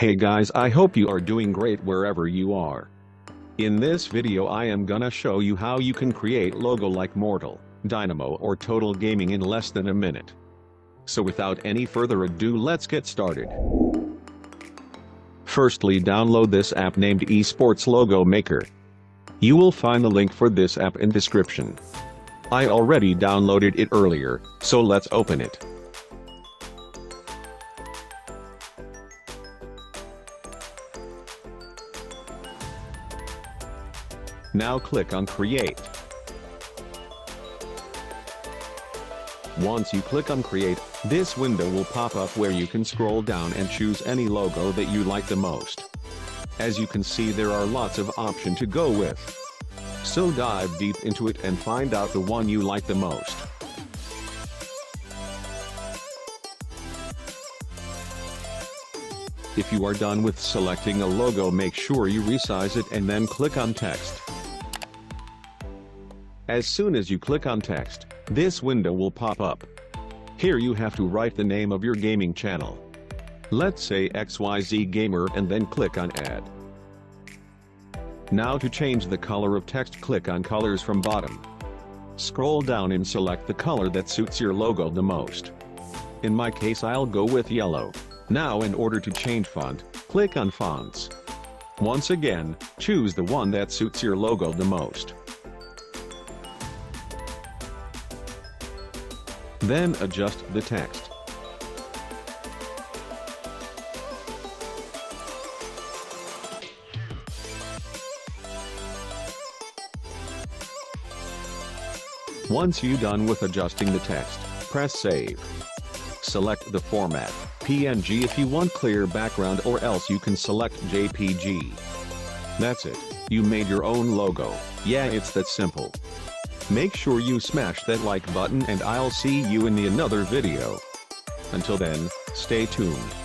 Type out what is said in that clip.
Hey guys, I hope you are doing great wherever you are. In this video I am gonna show you how you can create logo like Mortal, Dynamo or Total Gaming in less than a minute. So without any further ado, let's get started. Firstly, download this app named Esports Logo Maker. You will find the link for this app in description. I already downloaded it earlier, so let's open it. Now click on Create. Once you click on Create, this window will pop up where you can scroll down and choose any logo that you like the most. As you can see, there are lots of options to go with. So dive deep into it and find out the one you like the most. If you are done with selecting a logo, make sure you resize it and then click on Text. As soon as you click on Text, this window will pop up. Here you have to write the name of your gaming channel. Let's say XYZ Gamer and then click on Add. Now to change the color of text, click on Colors from bottom. Scroll down and select the color that suits your logo the most. In my case, I'll go with yellow. Now in order to change font, click on Fonts. Once again, choose the one that suits your logo the most. Then adjust the text. Once you're done with adjusting the text, press Save. Select the format, PNG if you want clear background, or else you can select JPG. That's it, you made your own logo. Yeah, it's that simple. Make sure you smash that like button and I'll see you in another video. Until then, stay tuned.